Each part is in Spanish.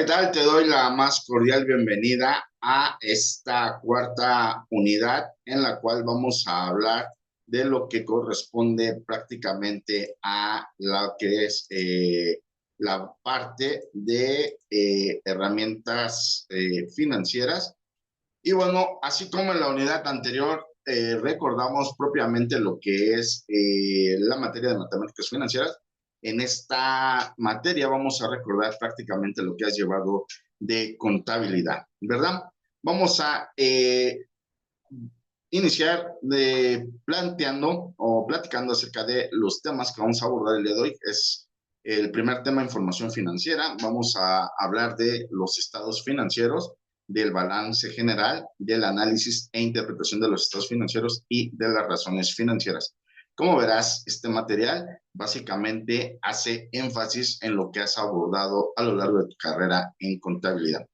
¿qué tal? Te doy la más cordial bienvenida a esta cuarta unidad en la cual vamos a hablar de lo que corresponde prácticamente a lo que es la parte de herramientas financieras. Y bueno, así como en la unidad anterior recordamos propiamente lo que es la materia de matemáticas financieras, en esta materia vamos a recordar prácticamente lo que has llevado de contabilidad, ¿verdad? Vamos a iniciar planteando o platicando acerca de los temas que vamos a abordar el día de hoy. Es el primer tema, información financiera. Vamos a hablar de los estados financieros, del balance general, del análisis e interpretación de los estados financieros y de las razones financieras. Como verás, este material básicamente hace énfasis en lo que has abordado a lo largo de tu carrera en contabilidad.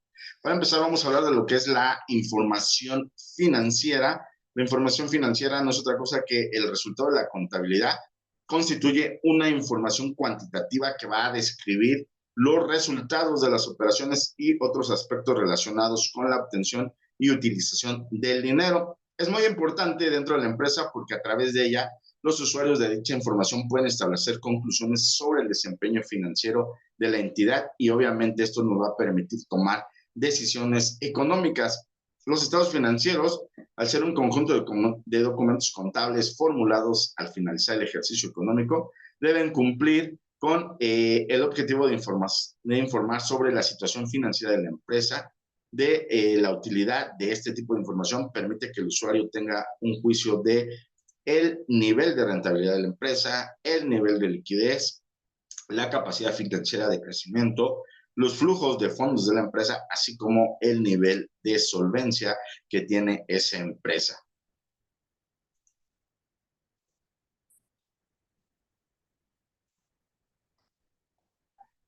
Para empezar, vamos a hablar de lo que es la información financiera. La información financiera no es otra cosa que el resultado de la contabilidad. Constituye una información cuantitativa que va a describir los resultados de las operaciones y otros aspectos relacionados con la obtención y utilización del dinero. Es muy importante dentro de la empresa porque a través de ella los usuarios de dicha información pueden establecer conclusiones sobre el desempeño financiero de la entidad y obviamente esto nos va a permitir tomar decisiones económicas. Los estados financieros, al ser un conjunto de documentos contables formulados al finalizar el ejercicio económico, deben cumplir con el objetivo de informar sobre la situación financiera de la empresa, de la utilidad de este tipo de información, permite que el usuario tenga un juicio de el nivel de rentabilidad de la empresa, el nivel de liquidez, la capacidad financiera de crecimiento, los flujos de fondos de la empresa, así como el nivel de solvencia que tiene esa empresa.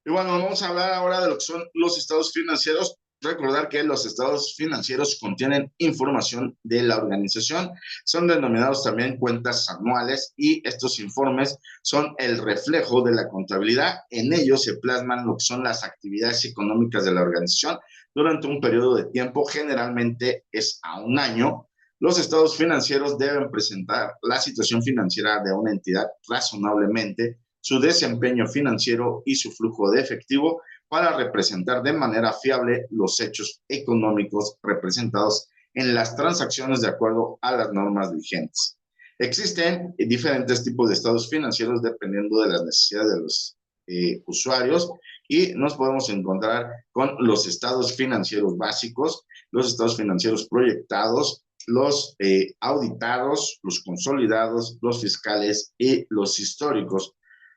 Y bueno, vamos a hablar ahora de lo que son los estados financieros. Recordar que los estados financieros contienen información de la organización, son denominados también cuentas anuales y estos informes son el reflejo de la contabilidad. En ellos se plasman lo que son las actividades económicas de la organización durante un periodo de tiempo, generalmente es a un año. Los estados financieros deben presentar la situación financiera de una entidad razonablemente, su desempeño financiero y su flujo de efectivo para representar de manera fiable los hechos económicos representados en las transacciones de acuerdo a las normas vigentes. Existen diferentes tipos de estados financieros dependiendo de las necesidades de los usuarios y nos podemos encontrar con los estados financieros básicos, los estados financieros proyectados, los auditados, los consolidados, los fiscales y los históricos.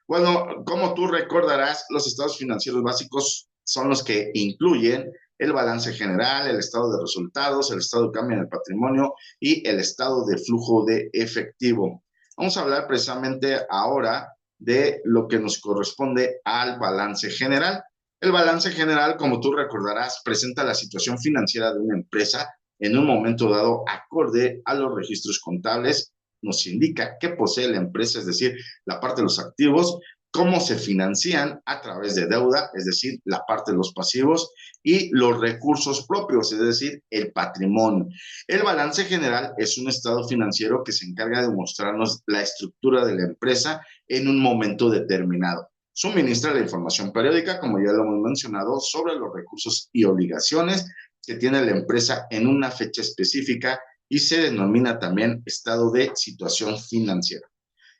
Bueno, como tú recordarás, los estados financieros básicos son los que incluyen el balance general, el estado de resultados, el estado de cambio en el patrimonio y el estado de flujo de efectivo. Vamos a hablar precisamente ahora de lo que nos corresponde al balance general. El balance general, como tú recordarás, presenta la situación financiera de una empresa en un momento dado acorde a los registros contables, nos indica qué posee la empresa, es decir, la parte de los activos, cómo se financian a través de deuda, es decir, la parte de los pasivos, y los recursos propios, es decir, el patrimonio. El balance general es un estado financiero que se encarga de mostrarnos la estructura de la empresa en un momento determinado. Suministra la información periódica, como ya lo hemos mencionado, sobre los recursos y obligaciones que tiene la empresa en una fecha específica y se denomina también estado de situación financiera.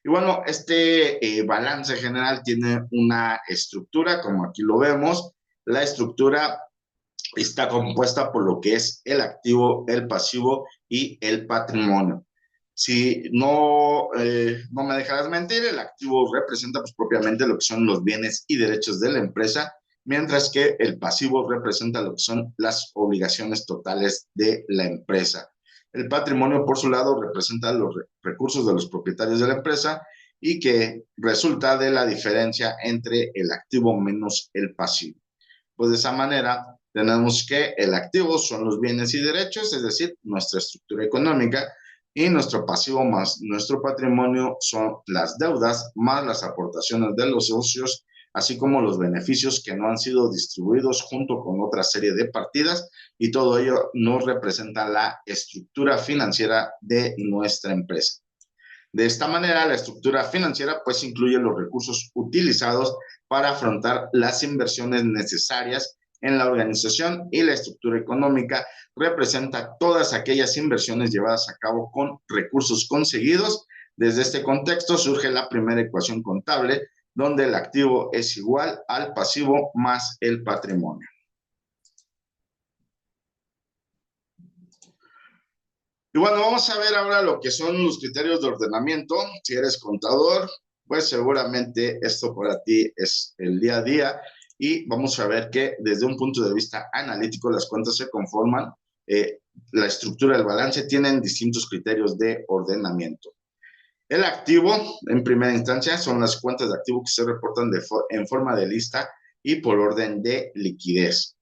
Y bueno, este balance general tiene una estructura, como aquí lo vemos. La estructura está compuesta por lo que es el activo, el pasivo y el patrimonio. Si no me dejarás mentir, el activo representa pues, propiamente lo que son los bienes y derechos de la empresa, mientras que el pasivo representa lo que son las obligaciones totales de la empresa. El patrimonio, por su lado, representa los recursos de los propietarios de la empresa y que resulta de la diferencia entre el activo menos el pasivo. Pues de esa manera tenemos que el activo son los bienes y derechos, es decir, nuestra estructura económica, y nuestro pasivo más nuestro patrimonio son las deudas más las aportaciones de los socios así como los beneficios que no han sido distribuidos junto con otra serie de partidas, y todo ello nos representa la estructura financiera de nuestra empresa. De esta manera, la estructura financiera pues incluye los recursos utilizados para afrontar las inversiones necesarias en la organización, y la estructura económica representa todas aquellas inversiones llevadas a cabo con recursos conseguidos. Desde este contexto surge la primera ecuación contable, donde el activo es igual al pasivo más el patrimonio. Y bueno, vamos a ver ahora lo que son los criterios de ordenamiento. Si eres contador, pues seguramente esto para ti es el día a día, y vamos a ver que desde un punto de vista analítico las cuentas se conforman, la estructura del balance tienen distintos criterios de ordenamiento. El activo, en primera instancia, son las cuentas de activo que se reportan en forma de lista y por orden de liquidez.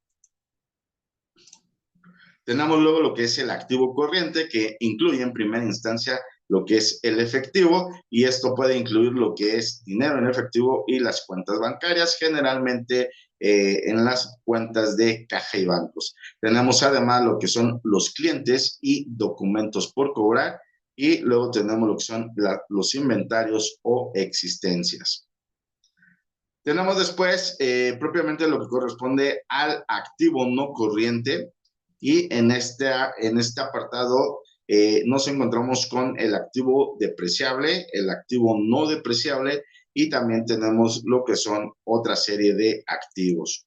Tenemos luego lo que es el activo corriente, que incluye en primera instancia lo que es el efectivo, y esto puede incluir lo que es dinero en efectivo y las cuentas bancarias, generalmente en las cuentas de caja y bancos. Tenemos además lo que son los clientes y documentos por cobrar, y luego tenemos lo que son los inventarios o existencias. Tenemos después propiamente lo que corresponde al activo no corriente, y en este apartado nos encontramos con el activo depreciable, el activo no depreciable, y también tenemos lo que son otra serie de activos.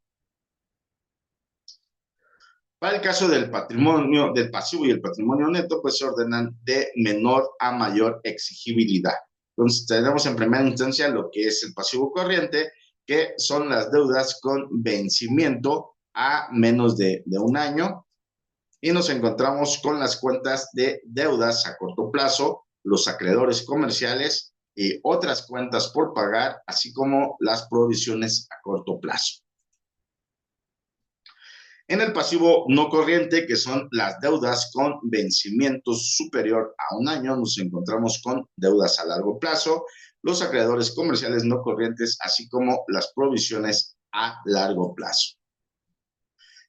Para el caso del patrimonio, del pasivo y el patrimonio neto, pues se ordenan de menor a mayor exigibilidad. Entonces tenemos en primera instancia lo que es el pasivo corriente, que son las deudas con vencimiento a menos de un año, y nos encontramos con las cuentas de deudas a corto plazo, los acreedores comerciales y otras cuentas por pagar, así como las provisiones a corto plazo. En el pasivo no corriente, que son las deudas con vencimiento superior a un año, nos encontramos con deudas a largo plazo, los acreedores comerciales no corrientes, así como las provisiones a largo plazo.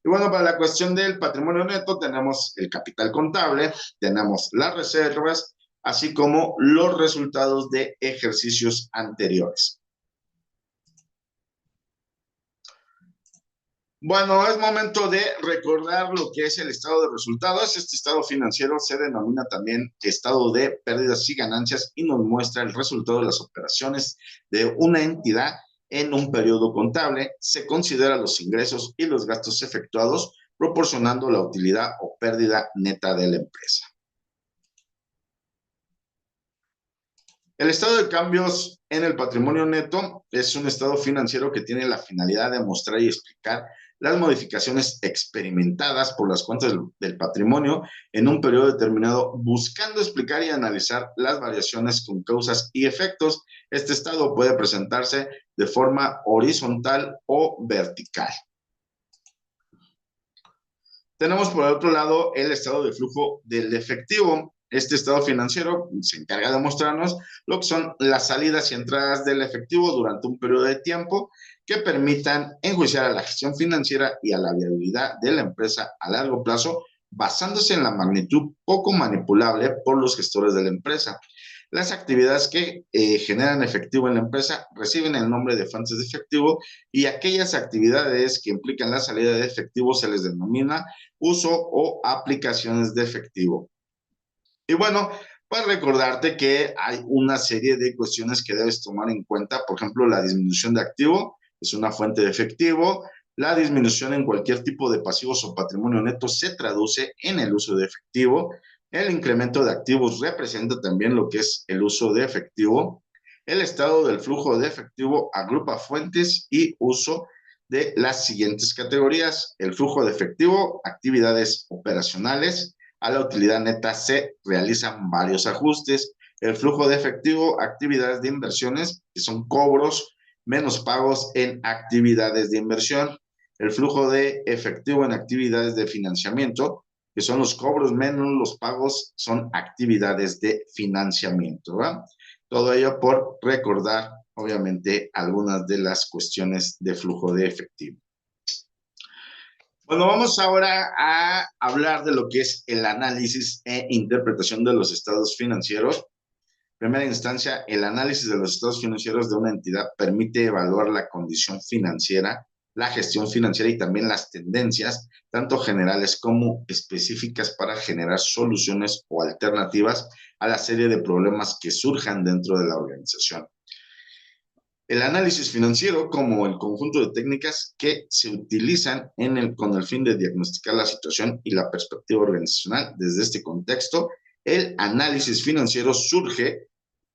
Y bueno, para la cuestión del patrimonio neto tenemos el capital contable, tenemos las reservas, así como los resultados de ejercicios anteriores. Bueno, es momento de recordar lo que es el estado de resultados. Este estado financiero se denomina también estado de pérdidas y ganancias, y nos muestra el resultado de las operaciones de una entidad en un periodo contable. Se considera los ingresos y los gastos efectuados, proporcionando la utilidad o pérdida neta de la empresa. El estado de cambios en el patrimonio neto es un estado financiero que tiene la finalidad de mostrar y explicar las modificaciones experimentadas por las cuentas del patrimonio en un periodo determinado, buscando explicar y analizar las variaciones con causas y efectos. Este estado puede presentarse de forma horizontal o vertical. Tenemos por el otro lado el estado de flujo del efectivo. Este estado financiero se encarga de mostrarnos lo que son las salidas y entradas del efectivo durante un periodo de tiempo, que permitan enjuiciar a la gestión financiera y a la viabilidad de la empresa a largo plazo, basándose en la magnitud poco manipulable por los gestores de la empresa. Las actividades que generan efectivo en la empresa reciben el nombre de fuentes de efectivo, y aquellas actividades que implican la salida de efectivo se les denomina uso o aplicaciones de efectivo. Y bueno, para recordarte que hay una serie de cuestiones que debes tomar en cuenta. Por ejemplo, la disminución de activo es una fuente de efectivo. La disminución en cualquier tipo de pasivos o patrimonio neto se traduce en el uso de efectivo. El incremento de activos representa también lo que es el uso de efectivo. El estado del flujo de efectivo agrupa fuentes y uso de las siguientes categorías: el flujo de efectivo, actividades operacionales. A la utilidad neta se realizan varios ajustes. El flujo de efectivo, actividades de inversiones, que son cobros menos pagos en actividades de inversión. El flujo de efectivo en actividades de financiamiento, que son los cobros menos los pagos, son actividades de financiamiento, ¿verdad? Todo ello por recordar obviamente, algunas de las cuestiones de flujo de efectivo. Bueno, vamos ahora a hablar de lo que es el análisis e interpretación de los estados financieros. En primera instancia, el análisis de los estados financieros de una entidad permite evaluar la condición financiera, la gestión financiera y también las tendencias, tanto generales como específicas, para generar soluciones o alternativas a la serie de problemas que surjan dentro de la organización. El análisis financiero como el conjunto de técnicas que se utilizan con el fin de diagnosticar la situación y la perspectiva organizacional. Desde este contexto, el análisis financiero surge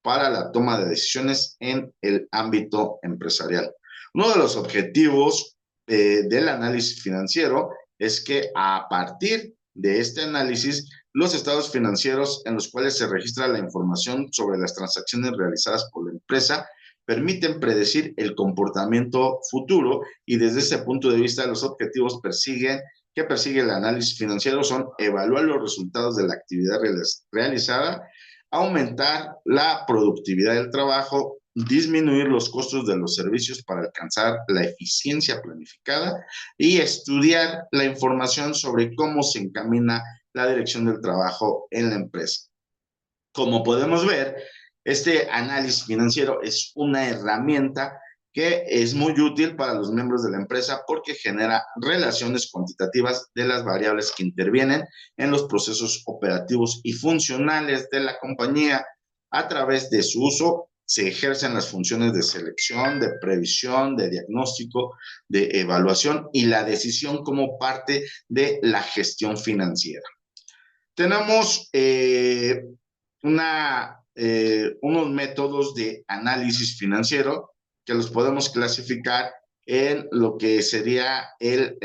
para la toma de decisiones en el ámbito empresarial. Uno de los objetivos del análisis financiero es que a partir de este análisis, los estados financieros en los cuales se registra la información sobre las transacciones realizadas por la empresa permiten predecir el comportamiento futuro, y desde ese punto de vista los objetivos que persigue el análisis financiero son evaluar los resultados de la actividad realizada, aumentar la productividad del trabajo, disminuir los costos de los servicios para alcanzar la eficiencia planificada y estudiar la información sobre cómo se encamina la dirección del trabajo en la empresa. Como podemos ver, este análisis financiero es una herramienta que es muy útil para los miembros de la empresa porque genera relaciones cuantitativas de las variables que intervienen en los procesos operativos y funcionales de la compañía. A través de su uso se ejercen las funciones de selección, de previsión, de diagnóstico, de evaluación y la decisión como parte de la gestión financiera. Tenemos unos métodos de análisis financiero que los podemos clasificar en lo que sería el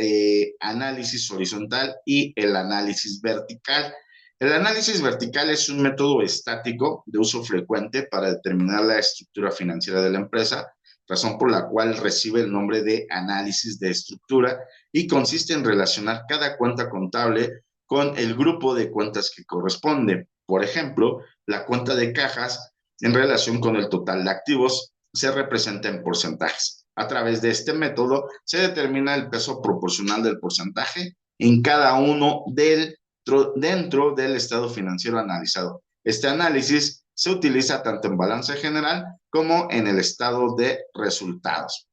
análisis horizontal y el análisis vertical. El análisis vertical es un método estático de uso frecuente para determinar la estructura financiera de la empresa, razón por la cual recibe el nombre de análisis de estructura, y consiste en relacionar cada cuenta contable con el grupo de cuentas que corresponde. Por ejemplo, la cuenta de cajas en relación con el total de activos se representa en porcentajes. A través de este método se determina el peso proporcional del porcentaje en cada uno dentro del estado financiero analizado. Este análisis se utiliza tanto en balance general como en el estado de resultados.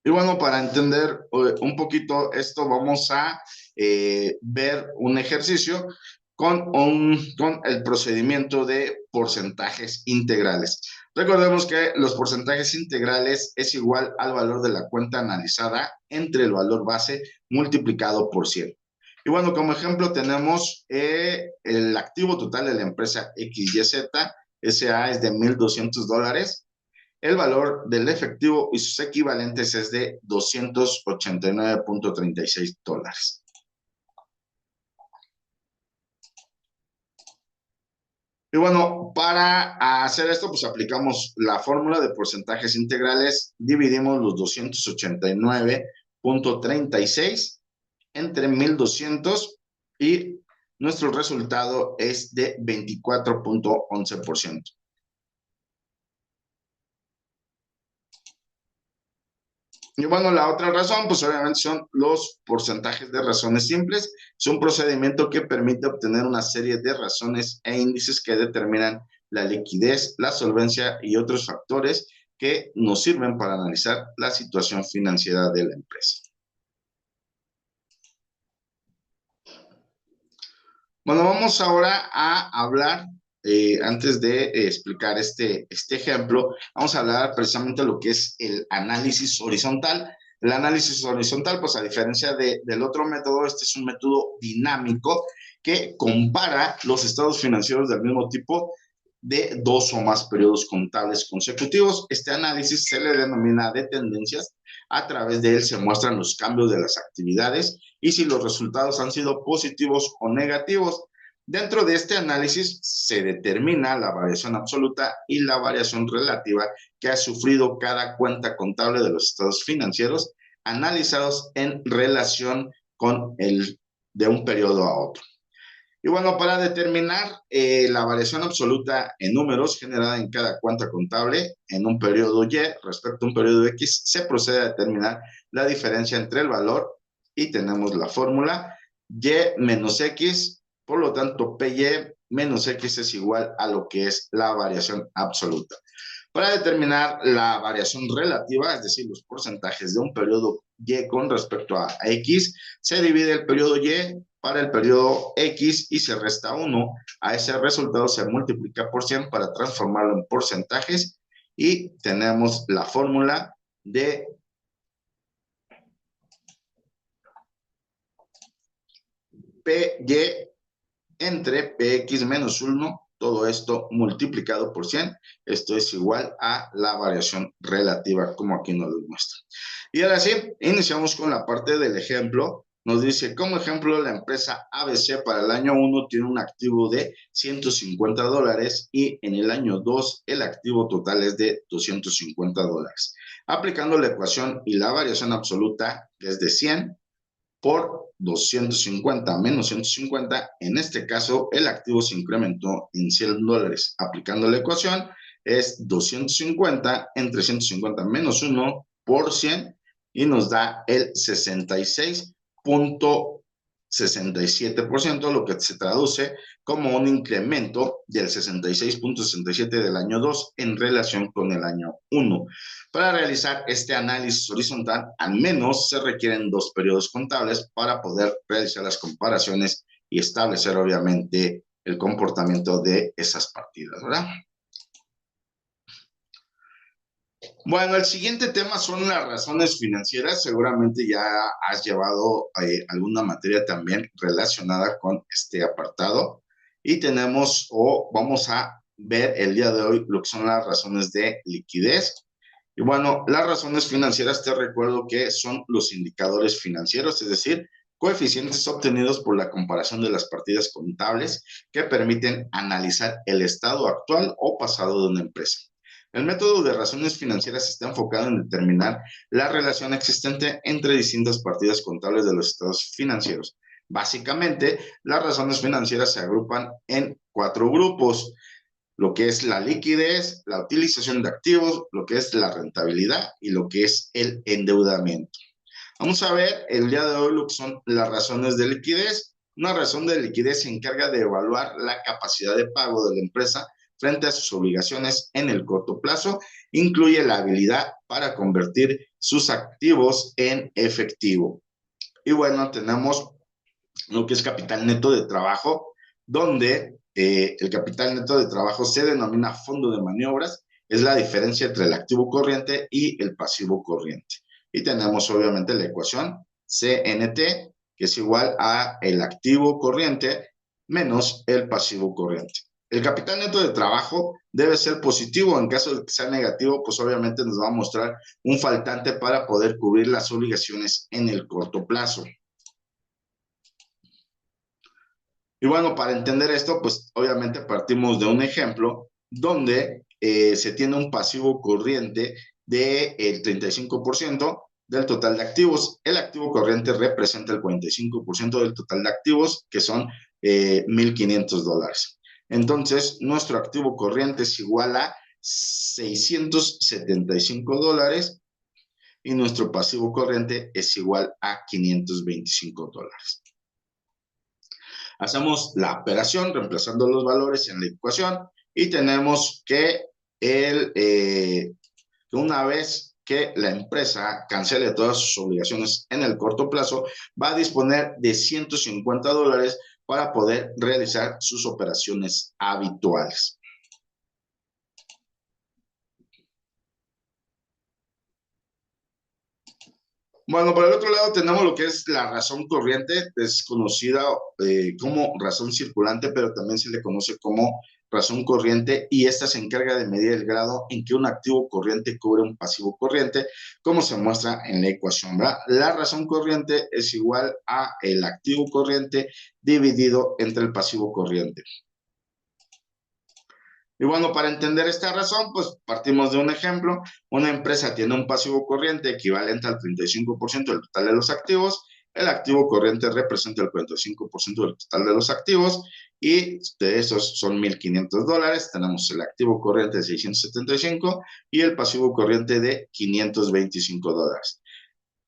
Y bueno, para entender un poquito esto, vamos a ver un ejercicio con el procedimiento de porcentajes integrales. Recordemos que los porcentajes integrales es igual al valor de la cuenta analizada entre el valor base multiplicado por 100. Y bueno, como ejemplo tenemos el activo total de la empresa XYZ, SA es de $1,200. El valor del efectivo y sus equivalentes es de $289.36. Y bueno, para hacer esto, pues aplicamos la fórmula de porcentajes integrales, dividimos los 289.36 entre 1,200 y nuestro resultado es de 24.11%. Y bueno, la otra razón, pues obviamente son los porcentajes de razones simples. Es un procedimiento que permite obtener una serie de razones e índices que determinan la liquidez, la solvencia y otros factores que nos sirven para analizar la situación financiera de la empresa. Bueno, vamos ahora a hablar, antes de explicar este ejemplo, vamos a hablar precisamente de lo que es el análisis horizontal. El análisis horizontal, pues a diferencia del otro método, este es un método dinámico que compara los estados financieros del mismo tipo de 2 o más periodos contables consecutivos. Este análisis se le denomina de tendencias. A través de él se muestran los cambios de las actividades y si los resultados han sido positivos o negativos. Dentro de este análisis se determina la variación absoluta y la variación relativa que ha sufrido cada cuenta contable de los estados financieros analizados en relación con el de un periodo a otro. Y bueno, para determinar la variación absoluta en números generada en cada cuenta contable en un periodo Y respecto a un periodo X, se procede a determinar la diferencia entre el valor y tenemos la fórmula Y menos X, por lo tanto PY menos X es igual a lo que es la variación absoluta. Para determinar la variación relativa, es decir, los porcentajes de un periodo Y con respecto a X, se divide el periodo Y para el periodo X y se resta 1. A ese resultado se multiplica por 100 para transformarlo en porcentajes y tenemos la fórmula de PY entre Px menos 1, todo esto multiplicado por 100, esto es igual a la variación relativa, como aquí nos lo muestra. Y ahora sí, iniciamos con la parte del ejemplo. Nos dice, como ejemplo, la empresa ABC para el año 1 tiene un activo de $150 y en el año 2 el activo total es de $250. Aplicando la ecuación y la variación absoluta, que es de 100, por 250 menos 150, en este caso el activo se incrementó en $100. Aplicando la ecuación es 250 entre 150 menos 1 por 100 y nos da el 66.67%, lo que se traduce como un incremento del 66.67 del año 2 en relación con el año 1. Para realizar este análisis horizontal, al menos se requieren 2 periodos contables para poder realizar las comparaciones y establecer, obviamente, el comportamiento de esas partidas, ¿verdad? Bueno, el siguiente tema son las razones financieras. Seguramente ya has llevado alguna materia también relacionada con este apartado. Y tenemos, o vamos a ver el día de hoy, lo que son las razones de liquidez. Y bueno, las razones financieras, te recuerdo que son los indicadores financieros, es decir, coeficientes obtenidos por la comparación de las partidas contables que permiten analizar el estado actual o pasado de una empresa. El método de razones financieras está enfocado en determinar la relación existente entre distintas partidas contables de los estados financieros. Básicamente, las razones financieras se agrupan en 4 grupos: lo que es la liquidez, la utilización de activos, lo que es la rentabilidad y lo que es el endeudamiento. Vamos a ver el día de hoy lo que son las razones de liquidez. Una razón de liquidez se encarga de evaluar la capacidad de pago de la empresa frente a sus obligaciones en el corto plazo. Incluye la habilidad para convertir sus activos en efectivo. Y bueno, tenemos lo que es capital neto de trabajo, donde el capital neto de trabajo se denomina fondo de maniobras, es la diferencia entre el activo corriente y el pasivo corriente. Y tenemos obviamente la ecuación CNT, que es igual a el activo corriente menos el pasivo corriente. El capital neto de trabajo debe ser positivo. En caso de que sea negativo, pues obviamente nos va a mostrar un faltante para poder cubrir las obligaciones en el corto plazo. Y bueno, para entender esto, pues obviamente partimos de un ejemplo donde se tiene un pasivo corriente del 35% del total de activos. El activo corriente representa el 45% del total de activos, que son $1,500. Entonces, nuestro activo corriente es igual a $675 y nuestro pasivo corriente es igual a $525. Hacemos la operación reemplazando los valores en la ecuación y tenemos que una vez que la empresa cancele todas sus obligaciones en el corto plazo, va a disponer de $150 para poder realizar sus operaciones habituales. Bueno, por el otro lado tenemos lo que es la razón corriente, es conocida como razón circulante, pero también se le conoce como razón corriente, y esta se encarga de medir el grado en que un activo corriente cubre un pasivo corriente, como se muestra en la ecuación, ¿verdad? La razón corriente es igual a el activo corriente dividido entre el pasivo corriente. Y bueno, para entender esta razón, pues partimos de un ejemplo. Una empresa tiene un pasivo corriente equivalente al 35% del total de los activos El activo corriente representa el 45% del total de los activos y de esos son $1,500. Tenemos el activo corriente de 675 y el pasivo corriente de $525.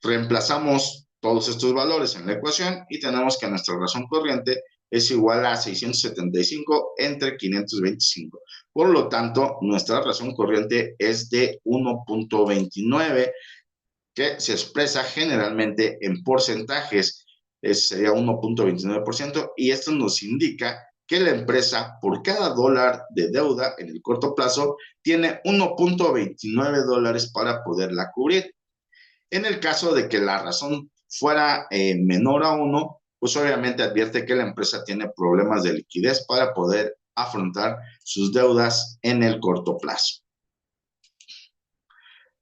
Reemplazamos todos estos valores en la ecuación y tenemos que nuestra razón corriente es igual a 675 entre 525. Por lo tanto, nuestra razón corriente es de 1.29, que se expresa generalmente en porcentajes. Sería 1.29%, y esto nos indica que la empresa, por cada dólar de deuda en el corto plazo, tiene $1.29 para poderla cubrir. En el caso de que la razón fuera menor a 1, pues obviamente advierte que la empresa tiene problemas de liquidez para poder afrontar sus deudas en el corto plazo.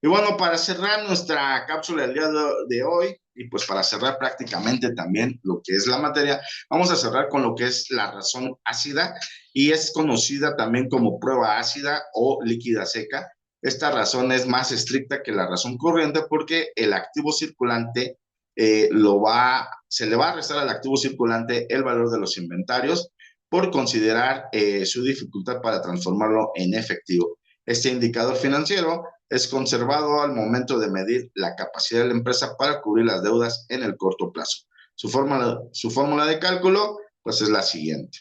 Y bueno, para cerrar nuestra cápsula del día de hoy, y pues para cerrar prácticamente también lo que es la materia, vamos a cerrar con lo que es la razón ácida, y es conocida también como prueba ácida o líquida seca. Esta razón es más estricta que la razón corriente porque el activo circulante se le va a restar al activo circulante el valor de los inventarios por considerar su dificultad para transformarlo en efectivo. Este indicador financiero es conservado al momento de medir la capacidad de la empresa para cubrir las deudas en el corto plazo. Su fórmula de cálculo pues es la siguiente.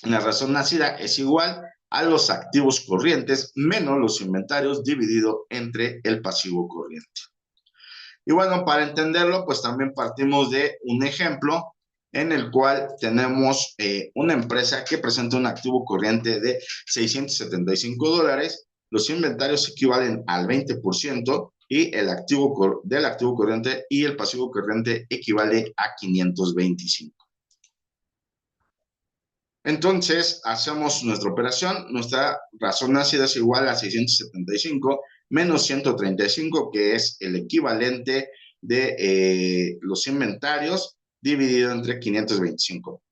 La razón ácida es igual a los activos corrientes menos los inventarios dividido entre el pasivo corriente. Y bueno, para entenderlo, pues también partimos de un ejemplo en el cual tenemos una empresa que presenta un activo corriente de $675. Los inventarios equivalen al 20% y el activo del activo corriente y el pasivo corriente equivale a 525. Entonces, hacemos nuestra operación. Nuestra razón ácida es igual a 675 menos 135, que es el equivalente de los inventarios dividido entre 525.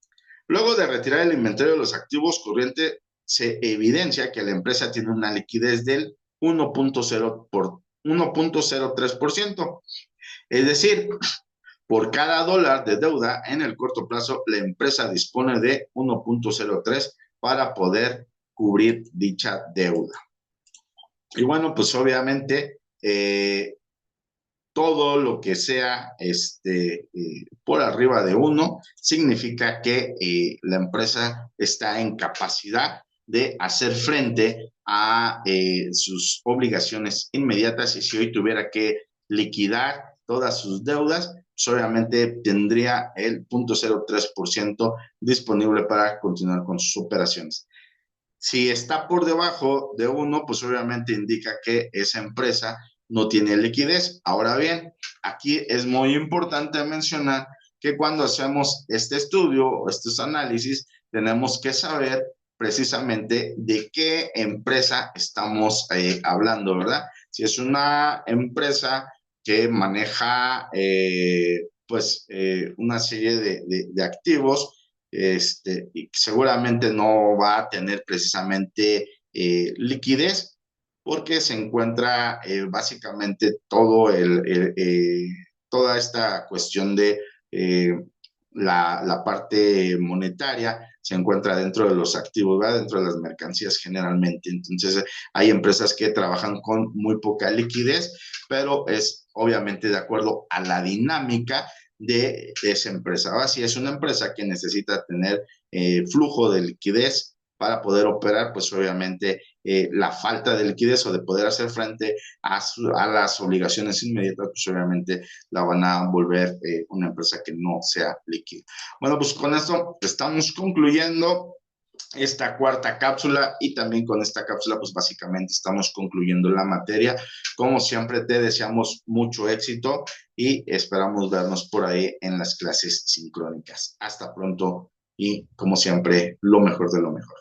Luego de retirar el inventario de los activos corrientes, se evidencia que la empresa tiene una liquidez del 1.03%. Es decir, por cada dólar de deuda en el corto plazo, la empresa dispone de 1.03 para poder cubrir dicha deuda. Y bueno, pues obviamente todo lo que sea por arriba de 1 significa que la empresa está en capacidad de hacer frente a sus obligaciones inmediatas, y si hoy tuviera que liquidar todas sus deudas, pues obviamente tendría el 0.03% disponible para continuar con sus operaciones. Si está por debajo de 1, pues obviamente indica que esa empresa no tiene liquidez. Ahora bien, aquí es muy importante mencionar que cuando hacemos este estudio o estos análisis, tenemos que saber precisamente de qué empresa estamos hablando, ¿verdad? Si es una empresa que maneja una serie de activos, y seguramente no va a tener precisamente liquidez, porque se encuentra básicamente toda esta cuestión de la parte monetaria se encuentra dentro de los activos, ¿verdad? Dentro de las mercancías generalmente. Entonces, hay empresas que trabajan con muy poca liquidez, pero es obviamente de acuerdo a la dinámica de esa empresa. Ahora, si es una empresa que necesita tener flujo de liquidez para poder operar, pues obviamente la falta de liquidez o de poder hacer frente a las obligaciones inmediatas, pues obviamente la van a volver una empresa que no sea líquida. Bueno, pues con esto estamos concluyendo esta cuarta cápsula, y también con esta cápsula pues básicamente estamos concluyendo la materia. Como siempre, te deseamos mucho éxito y esperamos vernos por ahí en las clases sincrónicas. Hasta pronto y como siempre, lo mejor de lo mejor.